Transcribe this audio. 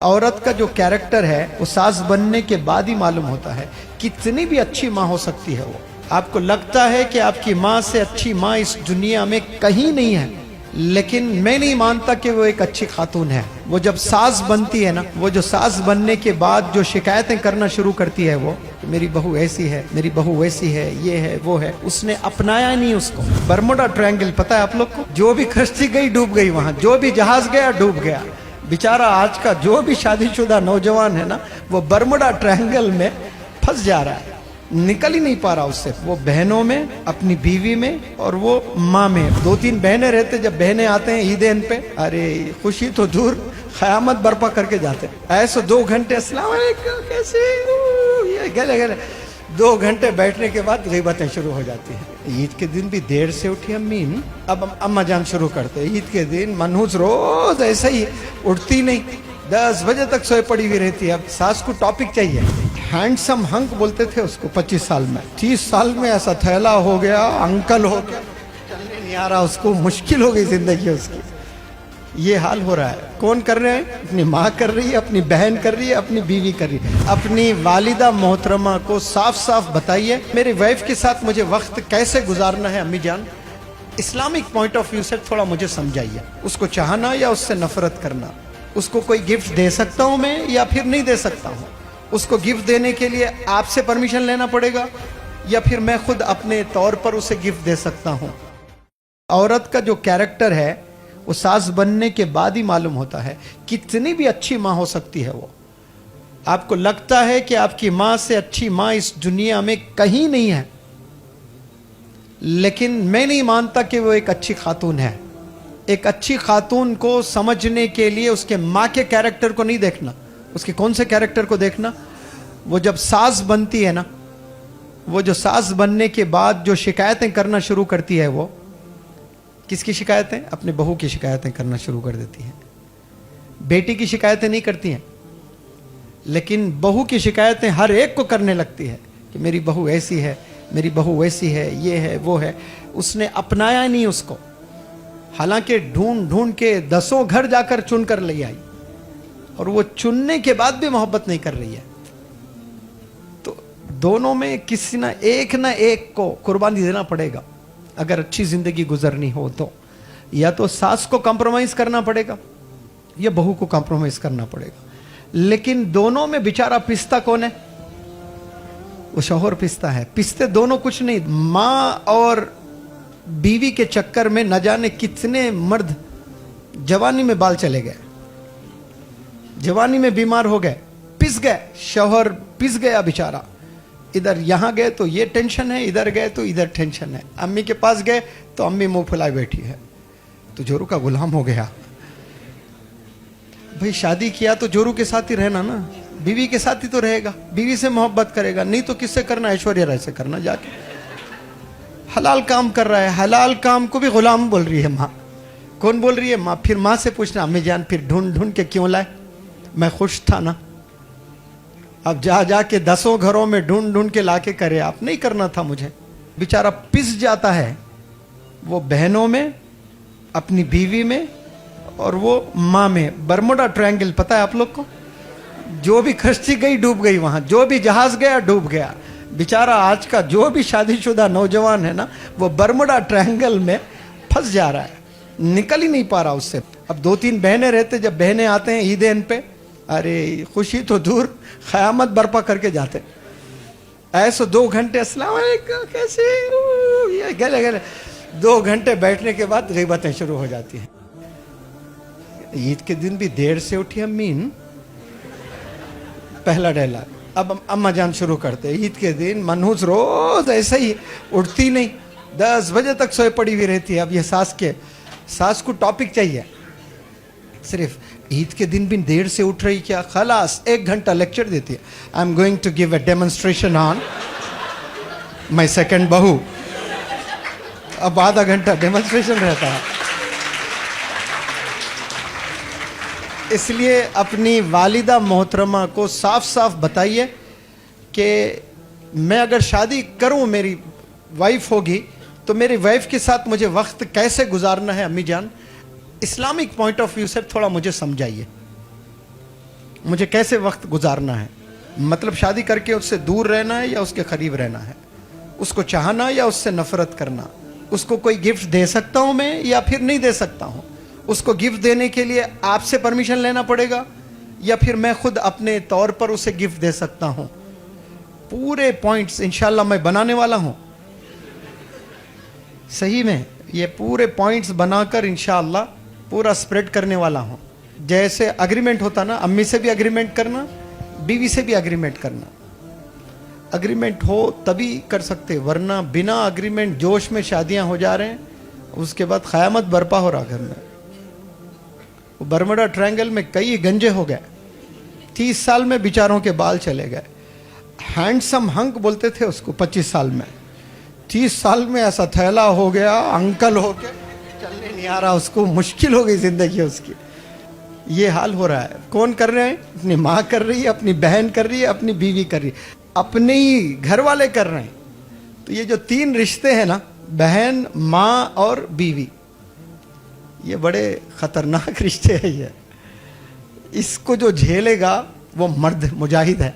औरत का जो कैरेक्टर है वो सास बनने के बाद ही मालूम होता है। कितनी भी अच्छी माँ हो सकती है वो, आपको लगता है कि आपकी माँ से अच्छी माँ इस दुनिया में कहीं नहीं है, लेकिन मैं नहीं मानता कि वो एक अच्छी खातून है। वो जब सास बनती है ना, वो जो सास बनने के बाद जो शिकायतें करना शुरू करती है, वो मेरी बहू ऐसी है, मेरी बहू वैसी है, ये है वो है, उसने अपनाया नहीं उसको। बर्मुडा ट्रायंगल पता है आप लोग को? जो भी कश्ती गई डूब गई, वहां जो भी जहाज गया डूब गया। बेचारा आज का जो भी शादीशुदा नौजवान है ना, वो बर्मुडा ट्रायंगल में फंस जा रहा है, निकल ही नहीं पा रहा उससे। वो बहनों में, अपनी बीवी में और वो माँ में। दो तीन बहनें रहते, जब बहनें आते हैं ईद पे, अरे खुशी तो दूर, क़यामत बर्पा करके जाते हैं। ऐसे 2 घंटे अस्सलाम वालेकुम कैसे, ये गले गले 2 घंटे बैठने के बाद ग़ीबतें शुरू हो जाती हैं। ईद के दिन भी देर से उठी अम्मी, अब अम्मा जान शुरू करते। ईद के दिन मनहूस रोज ऐसा ही उठती नहीं, 10 बजे तक सोए पड़ी हुई रहती है। अब सास को टॉपिक चाहिए। हैंडसम हंक बोलते थे उसको 25 साल में, 30 साल में ऐसा थैला हो गया, अंकल हो गया, चलने नहीं आ रहा उसको, मुश्किल हो गई जिंदगी उसकी। ये हाल हो रहा है। कौन कर रहे हैं? अपनी माँ कर रही है, अपनी बहन कर रही है, अपनी बीवी कर रही है। अपनी वालिदा मोहतरमा को साफ साफ बताइए, मेरी वाइफ के साथ मुझे वक्त कैसे गुजारना है अम्मी जान, इस्लामिक पॉइंट ऑफ व्यू से थोड़ा मुझे समझाइए। उसको चाहना या उससे नफरत करना? उसको कोई गिफ्ट दे सकता हूँ मैं या फिर नहीं दे सकता हूँ? उसको गिफ्ट देने के लिए आपसे परमिशन लेना पड़ेगा या फिर मैं खुद अपने तौर पर उसे गिफ्ट दे सकता हूँ? औरत का जो कैरेक्टर है वो सास बनने के बाद ही मालूम होता है। कितनी भी अच्छी माँ हो सकती है वो, आपको लगता है कि आपकी माँ से अच्छी माँ इस दुनिया में कहीं नहीं है, लेकिन मैं नहीं मानता कि वो एक अच्छी खातून है। एक अच्छी खातून को समझने के लिए उसके माँ के कैरेक्टर को नहीं देखना, उसके कौन से कैरेक्टर को देखना। वो जब सास बनती है ना, वो जो सास बनने के बाद जो शिकायतें करना शुरू करती है, वो किसकी शिकायतें? अपने बहू की शिकायतें करना शुरू कर देती हैं। बेटी की शिकायतें नहीं करती हैं, लेकिन बहू की शिकायतें हर एक को करने लगती है कि मेरी बहू ऐसी है, मेरी बहू वैसी है, ये है वो है। उसने अपनाया नहीं उसको, हालांकि ढूंढ ढूंढ के 10 घर जाकर चुन कर ले आई, और वो चुनने के बाद भी मोहब्बत नहीं कर रही है। तो दोनों में किसी ना एक को कुर्बानी देना पड़ेगा अगर अच्छी जिंदगी गुजरनी हो तो। या तो सास को कॉम्प्रोमाइज करना पड़ेगा या बहू को कॉम्प्रोमाइज करना पड़ेगा, लेकिन दोनों में बेचारा पिसता कौन है? वो शौहर पिसता है। पिसते दोनों कुछ नहीं, माँ और बीवी के चक्कर में न जाने कितने मर्द जवानी में बाल चले गए, जवानी में बीमार हो गए, पिस गए। शौहर पिस गया बेचारा। इधर यहां गए तो ये टेंशन है, इधर गए तो इधर टेंशन है। अम्मी के पास गए तो अम्मी मुंह फुलाए बैठी है, तो जोरू का गुलाम हो गया। भाई शादी किया तो जोरू के साथ ही रहना ना, बीवी के साथ ही तो रहेगा, बीवी से मोहब्बत करेगा, नहीं तो किससे करना? ऐश्वर्या राय से करना जाके। हलाल काम कर रहा है, हलाल काम को भी गुलाम बोल रही है माँ। कौन बोल रही है? माँ। फिर माँ से पूछना, अम्मी जान फिर ढूंढ ढूंढ के क्यों लाए? मैं खुश था ना। अब जा जाके 10 घरों में ढूंढ ढूंढ के लाके करे, आप नहीं करना था मुझे। बेचारा पिस जाता है वो बहनों में, अपनी बीवी में और वो माँ में। बर्मुडा ट्रायंगल पता है आप लोग को? जो भी कश्ती गई डूब गई, वहां जो भी जहाज गया डूब गया। बेचारा आज का जो भी शादीशुदा नौजवान है ना, वो बर्मुडा ट्रायंगल में फंस जा रहा है, निकल ही नहीं पा रहा उससे। अब 2-3 बहनें रहते, जब बहनें आते हैं ईद पे, अरे खुशी तो दूर, क़यामत बर्पा करके जाते। ऐसे 2 घंटे अस्सलाम वालेकुम कैसे, ये गले गले 2 घंटे बैठने के बाद ग़ीबतें शुरू हो जाती हैं। ईद के दिन भी देर से उठी अम्मी, पहला डायलॉग। अब अम्मा जान शुरू करते। ईद के दिन मनहूस रोज ऐसा ही उठती नहीं, 10 बजे तक सोए पड़ी हुई रहती है। अब ये सास को टॉपिक चाहिए सिर्फ। ईद के दिन भी देर से उठ रही क्या? खलास 1 घंटा लेक्चर देती है। I am going to give a demonstration on my second बहू। अब आधा घंटा डेमोन्स्ट्रेशन रहता है। इसलिए अपनी वालिदा मोहतरमा को साफ साफ बताइए कि मैं अगर शादी करूं, मेरी वाइफ होगी, तो मेरी वाइफ के साथ मुझे वक्त कैसे गुजारना है अम्मी जान, इस्लामिक पॉइंट ऑफ व्यू से थोड़ा मुझे समझाइए। मुझे कैसे वक्त गुजारना है, मतलब शादी करके उससे दूर रहना है या उसके करीब रहना है, उसको चाहना या उससे नफरत करना, उसको कोई गिफ्ट दे सकता हूं मैं या फिर नहीं दे सकता हूं, उसको गिफ्ट देने के लिए आपसे परमिशन लेना पड़ेगा या फिर मैं खुद अपने तौर पर उसे गिफ्ट दे सकता हूं। पूरे पॉइंट्स इंशाल्लाह मैं बनाने वाला हूं, सही में ये पूरे पॉइंट्स बनाकर इंशाल्लाह पूरा स्प्रेड करने वाला हूं। जैसे अग्रीमेंट होता ना, अम्मी से भी अग्रीमेंट करना, बीवी से भी अग्रीमेंट करना। अग्रीमेंट हो तभी कर सकते, वरना बिना अग्रीमेंट जोश में शादियां हो जा रहे हैं, उसके बाद क़यामत बर्पा हो रहा घर में। वो बर्मुडा ट्रायंगल में कई गंजे हो गए, 30 साल में बेचारों के बाल चले गए। हैंडसम हंक बोलते थे उसको 25 साल में, 30 साल में ऐसा थैला हो गया, अंकल हो गया, चलने नहीं आ रहा उसको, मुश्किल हो गई जिंदगी उसकी। ये हाल हो रहा है। कौन कर रहे हैं? अपनी माँ कर रही है, अपनी बहन कर रही है, अपनी बीवी कर रही है, अपने ही घर वाले कर रहे हैं। तो ये जो 3 रिश्ते हैं ना, बहन, माँ और बीवी, ये बड़े खतरनाक रिश्ते हैं। ये इसको जो झेलेगा वो मर्द मुजाहिद है।